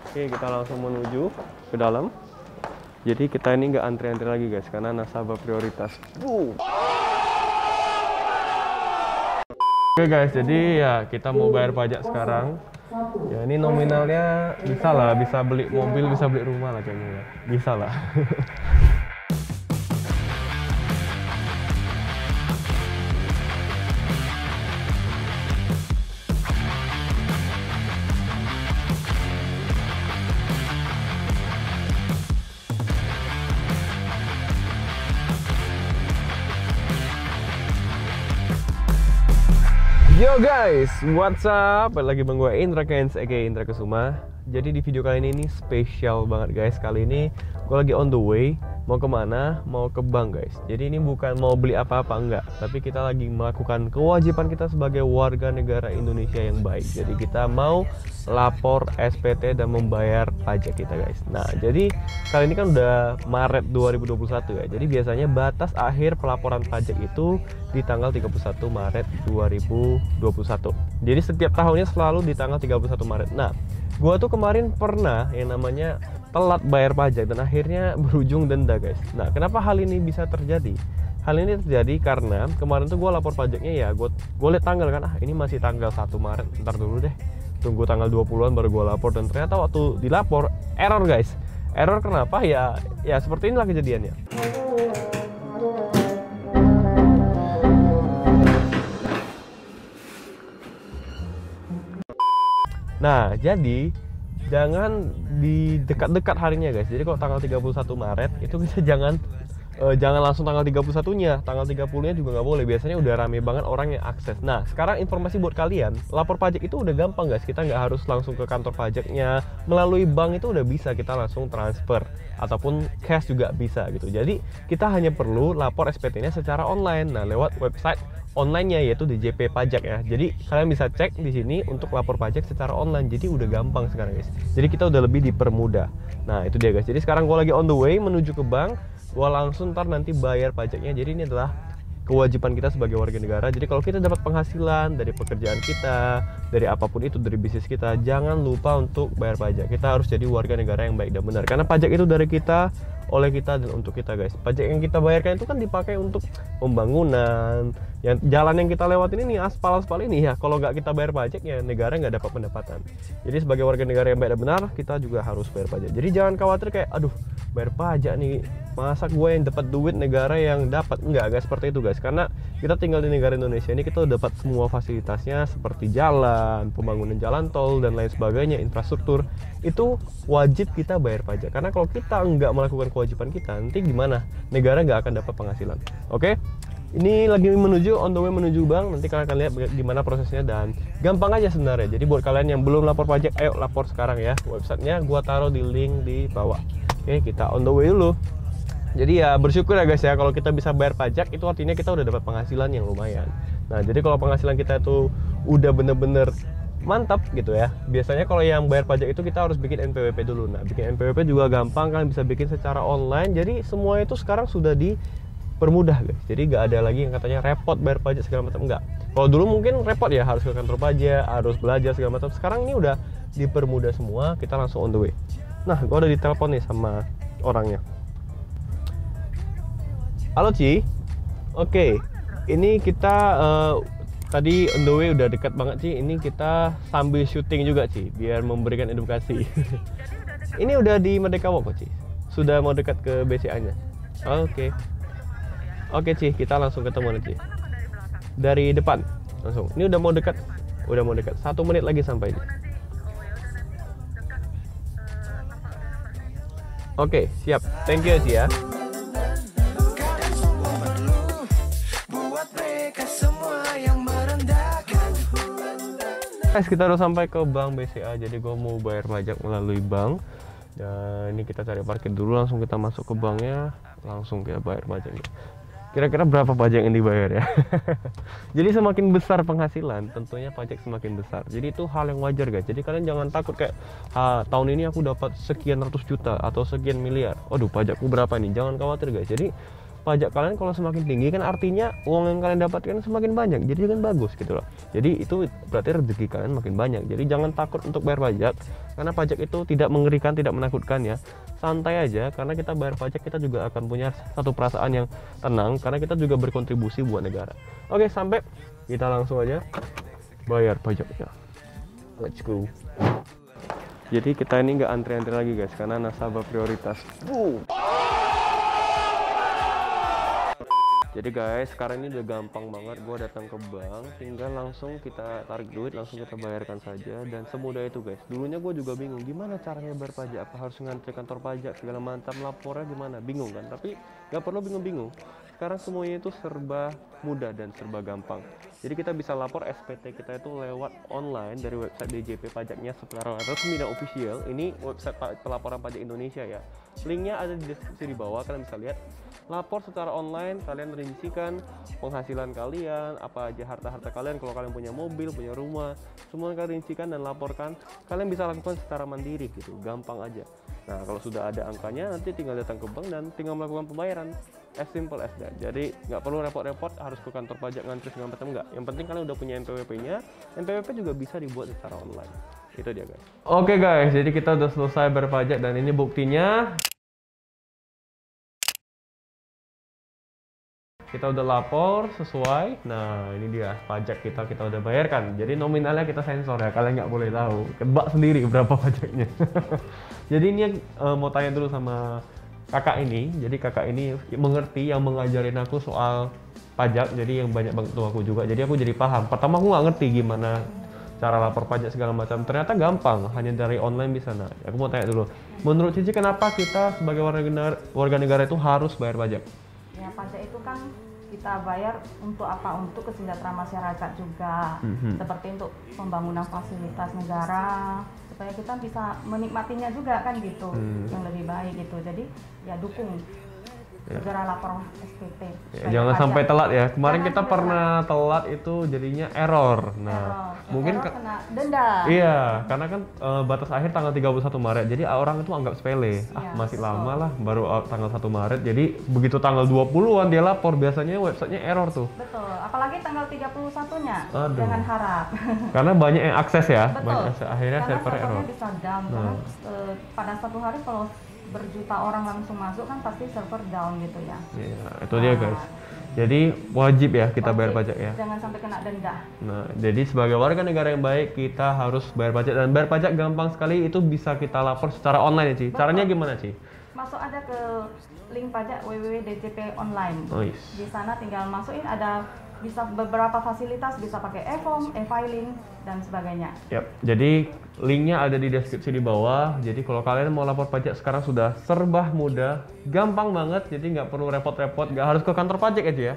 Oke, kita langsung menuju ke dalam. Jadi kita ini nggak antri-antri lagi guys, karena nasabah prioritas. Oke guys, jadi ya kita mau bayar pajak sekarang. Ya ini nominalnya bisa lah, bisa beli mobil, bisa beli rumah lah kayaknya. Bisa lah. Yo guys, what's up? Balik lagi bang gue Indra Kens, aka Indra Kesuma. Jadi di video kali ini spesial banget guys. Kali ini gue lagi on the way. Mau kemana? Mau ke bank guys. Jadi ini bukan mau beli apa-apa, enggak. Tapi kita lagi melakukan kewajiban kita sebagai warga negara Indonesia yang baik. Jadi kita mau lapor SPT dan membayar pajak kita guys. Nah jadi kali ini kan udah Maret 2021 ya. Jadi biasanya batas akhir pelaporan pajak itu di tanggal 31 Maret 2021. Jadi setiap tahunnya selalu di tanggal 31 Maret. Nah gua tuh kemarin pernah yang namanya telat bayar pajak dan akhirnya berujung denda guys. Nah kenapa hal ini bisa terjadi? Hal ini terjadi karena kemarin tuh gue lapor pajaknya ya, gue lihat tanggal kan, ini masih tanggal 1 Maret, ntar dulu deh, tunggu tanggal 20-an baru gue lapor. Dan ternyata waktu dilapor error guys. Error kenapa? Ya seperti inilah kejadiannya. Nah jadi jangan di dekat-dekat harinya guys. Jadi kalau tanggal 31 Maret itu kita jangan langsung tanggal 31-nya. Tanggal 30-nya juga nggak boleh. Biasanya udah rame banget orang yang akses. Nah sekarang informasi buat kalian, lapor pajak itu udah gampang guys. Kita nggak harus langsung ke kantor pajaknya. Melalui bank itu udah bisa kita langsung transfer ataupun cash juga bisa gitu. Jadi kita hanya perlu lapor SPT-nya secara online. Nah lewat website online-nya yaitu DJP Pajak ya. Jadi kalian bisa cek di sini untuk lapor pajak secara online. Jadi udah gampang sekarang guys. Jadi kita udah lebih dipermudah. Nah itu dia guys. Jadi sekarang gue lagi on the way menuju ke bank. Gue langsung ntar nanti bayar pajaknya. Jadi ini adalah kewajiban kita sebagai warga negara. Jadi kalau kita dapat penghasilan dari pekerjaan kita, dari apapun itu, dari bisnis kita, jangan lupa untuk bayar pajak. Kita harus jadi warga negara yang baik dan benar. Karena pajak itu dari kita, oleh kita, dan untuk kita guys. Pajak yang kita bayarkan itu kan dipakai untuk pembangunan. Yang jalan yang kita lewatin ini, aspal ini ya, kalau nggak kita bayar pajak ya negara nggak dapat pendapatan. Jadi sebagai warga negara yang baik dan benar, kita juga harus bayar pajak. Jadi jangan khawatir kayak aduh bayar pajak nih, masa gue yang dapat duit, negara yang dapat. Enggak seperti itu guys. Karena kita tinggal di negara Indonesia ini, kita dapat semua fasilitasnya seperti jalan, pembangunan jalan tol dan lain sebagainya, infrastruktur. Itu wajib kita bayar pajak. Karena kalau kita nggak melakukan kewajiban kita, nanti gimana? Negara nggak akan dapat penghasilan. Oke? Ini lagi menuju, on the way menuju bank. Nanti kalian akan lihat gimana prosesnya dan gampang aja sebenarnya. Jadi buat kalian yang belum lapor pajak, ayo lapor sekarang ya. Websitenya gua taruh di link di bawah. Oke, kita on the way dulu. Jadi ya bersyukur ya guys ya, kalau kita bisa bayar pajak itu artinya kita udah dapat penghasilan yang lumayan. Nah jadi kalau penghasilan kita itu udah bener-bener mantap gitu ya, biasanya kalau yang bayar pajak itu kita harus bikin NPWP dulu. Nah bikin NPWP juga gampang, kalian bisa bikin secara online. Jadi semua itu sekarang sudah dipermudah guys. Jadi nggak ada lagi yang katanya repot bayar pajak segala macam, enggak. Kalau dulu mungkin repot ya, harus ke kantor pajak, harus belajar segala macam. Sekarang ini udah dipermudah semua, kita langsung on the way. Nah gue udah ditelepon nih sama orangnya. Halo Ci, oke, ini kita tadi on the way udah dekat banget Ci. Ini kita sambil syuting juga Ci, biar memberikan edukasi. Ini udah di Merdeka Walk kok Ci, sudah mau dekat ke BCA-nya. Oke Ci, kita langsung ketemu nih Ci. Dari depan langsung. Ini udah mau dekat, 1 menit lagi sampai ini. Oke, siap. Thank you Ci ya. Guys, kita udah sampai ke bank BCA. Jadi gue mau bayar pajak melalui bank. Dan ini kita cari parkir dulu, langsung kita masuk ke banknya, langsung kita bayar pajaknya. Kira-kira berapa pajak yang dibayar ya? Jadi semakin besar penghasilan, tentunya pajak semakin besar. Jadi itu hal yang wajar guys. Jadi kalian jangan takut kayak tahun ini aku dapat sekian ratus juta atau sekian miliar. Waduh, pajakku berapa nih? Jangan khawatir guys. Jadi pajak kalian kalau semakin tinggi kan artinya uang yang kalian dapatkan semakin banyak, jadi kan bagus gitu loh. Jadi itu berarti rezeki kalian makin banyak. Jadi jangan takut untuk bayar pajak, karena pajak itu tidak mengerikan, tidak menakutkan ya. Santai aja, karena kita bayar pajak kita juga akan punya satu perasaan yang tenang, karena kita juga berkontribusi buat negara. Oke, sampai kita langsung aja bayar pajaknya. Let's go. Jadi kita ini nggak antri-antri lagi guys, karena nasabah prioritas. Jadi guys, sekarang ini udah gampang banget, gue datang ke bank, tinggal langsung kita tarik duit, langsung kita bayarkan saja, dan semudah itu guys. Dulunya gue juga bingung, gimana caranya bayar pajak, apa harus ngantri kantor pajak, segala macam, lapornya gimana, bingung kan? Tapi gak perlu bingung-bingung, sekarang semuanya itu serba mudah dan serba gampang. Jadi kita bisa lapor SPT kita itu lewat online dari website DJP pajaknya secara resmi dan official. Ini website pelaporan pajak Indonesia ya. Linknya ada di deskripsi di bawah, kalian bisa lihat. Lapor secara online, kalian rincikan penghasilan kalian, apa aja harta-harta kalian, kalau kalian punya mobil, punya rumah, semua kalian rincikan dan laporkan. Kalian bisa lakukan secara mandiri gitu, gampang aja. Nah, kalau sudah ada angkanya, nanti tinggal datang ke bank dan tinggal melakukan pembayaran. As simple as that. Jadi nggak perlu repot-repot harus ke kantor pajak ngantri segala macam, nggak. Yang penting kalian udah punya NPWP-nya. NPWP juga bisa dibuat secara online. Itu dia guys. Oke guys, jadi kita udah selesai berpajak dan ini buktinya. Kita udah lapor sesuai. Nah, ini dia pajak kita udah bayarkan. Jadi nominalnya kita sensor ya, kalian nggak boleh tahu. Tebak sendiri berapa pajaknya. Jadi ini mau tanya dulu sama kakak ini. Jadi kakak ini mengerti, yang mengajarin aku soal pajak. Jadi yang banyak bantu aku juga. Jadi aku jadi paham. Pertama aku nggak ngerti gimana cara lapor pajak segala macam. Ternyata gampang, hanya dari online bisa. Nah, aku mau tanya dulu. Menurut Cici, kenapa kita sebagai warga negara itu harus bayar pajak? Ya, pajak itu kan kita bayar untuk apa? Untuk kesejahteraan masyarakat juga, seperti untuk pembangunan fasilitas negara, supaya kita bisa menikmatinya juga kan gitu, yang lebih baik gitu. Jadi ya dukung segera lapor SPT. Ya, jangan sampai telat ya. Kemarin kita pernah telat itu jadinya error. Nah, mungkin kena denda. Iya, karena kan batas akhir tanggal 31 Maret. Jadi orang itu anggap sepele. Ya, masih lama lah, baru tanggal 1 Maret. Jadi begitu tanggal 20-an dia lapor, biasanya websitenya error tuh. Betul, apalagi tanggal 31-nya. Aduh. Jangan harap. Karena banyak yang akses ya. Betul. Banyak akses. Akhirnya Karena server error. bisa down. Karena pada satu hari kalau berjuta orang langsung masuk kan pasti server down gitu ya. Iya, itu dia guys. Jadi wajib ya kita bayar pajak ya. Jangan sampai kena denda. Nah, jadi sebagai warga negara yang baik kita harus bayar pajak, dan bayar pajak gampang sekali, itu bisa kita lapor secara online ya Ci. Caranya gimana Ci? Masuk aja ke link pajak www.djp online. Oh, yes. Di sana tinggal masukin, ada bisa beberapa fasilitas, bisa pakai e-form, e-filing dan sebagainya. Yap. Jadi linknya ada di deskripsi di bawah. Jadi kalau kalian mau lapor pajak sekarang sudah serba mudah, gampang banget. Jadi nggak perlu repot-repot, nggak harus ke kantor pajak aja ya.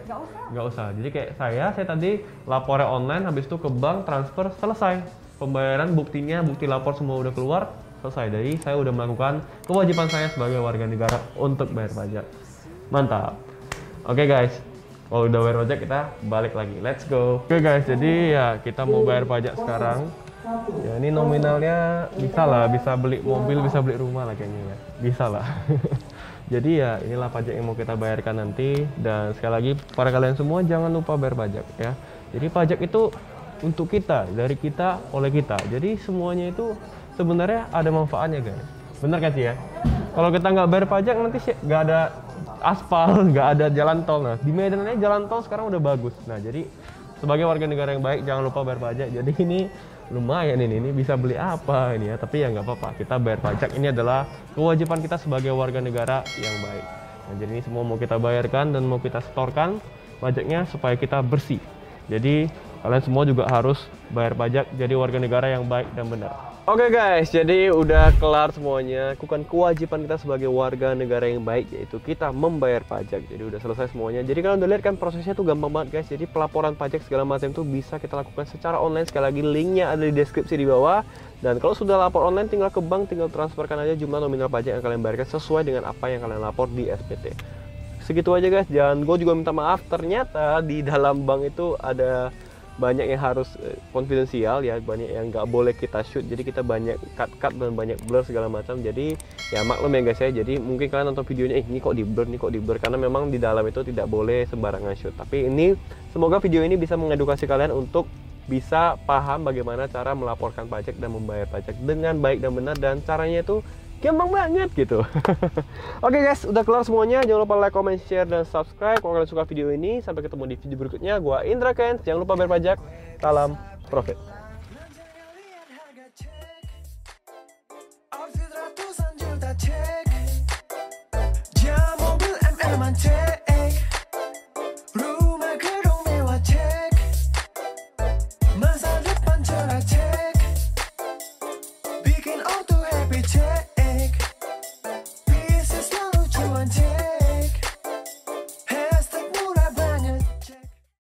Nggak usah. Jadi kayak saya tadi lapornya online, habis itu ke bank transfer, selesai pembayaran, buktinya, bukti lapor semua udah keluar, selesai. Jadi saya udah melakukan kewajiban saya sebagai warga negara untuk bayar pajak. Mantap. Oke guys. Kalau udah bayar pajak kita balik lagi, let's go. Oke guys, jadi ya kita mau bayar pajak sekarang. Ya ini nominalnya bisa lah, bisa beli mobil, bisa beli rumah lah kayaknya ya. Bisa lah. Jadi ya inilah pajak yang mau kita bayarkan nanti. Dan sekali lagi para kalian semua jangan lupa bayar pajak ya. Jadi pajak itu untuk kita, dari kita, oleh kita. Jadi semuanya itu sebenarnya ada manfaatnya guys. Bener kan sih ya? Kalau kita nggak bayar pajak nanti nggak ada aspal, nggak ada jalan tol. Nah, di Medan ini jalan tol sekarang udah bagus. Nah, jadi sebagai warga negara yang baik jangan lupa bayar pajak. Jadi ini lumayan ini bisa beli apa ini ya, tapi ya nggak apa-apa, kita bayar pajak. Ini adalah kewajiban kita sebagai warga negara yang baik. Nah, jadi ini semua mau kita bayarkan dan mau kita setorkan pajaknya supaya kita bersih. Jadi kalian semua juga harus bayar pajak, jadi warga negara yang baik dan benar. Oke guys, jadi udah kelar semuanya. Lakukan kewajiban kita sebagai warga negara yang baik, yaitu kita membayar pajak. Jadi udah selesai semuanya. Jadi kalian udah lihat kan prosesnya tuh gampang banget guys. Jadi pelaporan pajak segala macam tuh bisa kita lakukan secara online. Sekali lagi linknya ada di deskripsi di bawah. Dan kalau sudah lapor online, tinggal ke bank, tinggal transferkan aja jumlah nominal pajak yang kalian bayarkan sesuai dengan apa yang kalian lapor di SPT. Segitu aja guys. Dan gue juga minta maaf, ternyata di dalam bank itu ada banyak yang harus konfidensial ya, banyak yang nggak boleh kita shoot, jadi kita banyak cut dan banyak blur segala macam. Jadi ya maklum ya guys ya, jadi mungkin kalian nonton videonya ini kok di blur karena memang di dalam itu tidak boleh sembarangan shoot. Tapi ini semoga video ini bisa mengedukasi kalian untuk bisa paham bagaimana cara melaporkan pajak dan membayar pajak dengan baik dan benar, dan caranya itu gampang banget gitu. Oke guys, udah kelar semuanya. Jangan lupa like, comment, share, dan subscribe kalau kalian suka video ini. Sampai ketemu di video berikutnya. Gua Indra Kents. Jangan lupa bayar pajak. Salam profit. Bikin auto happy check.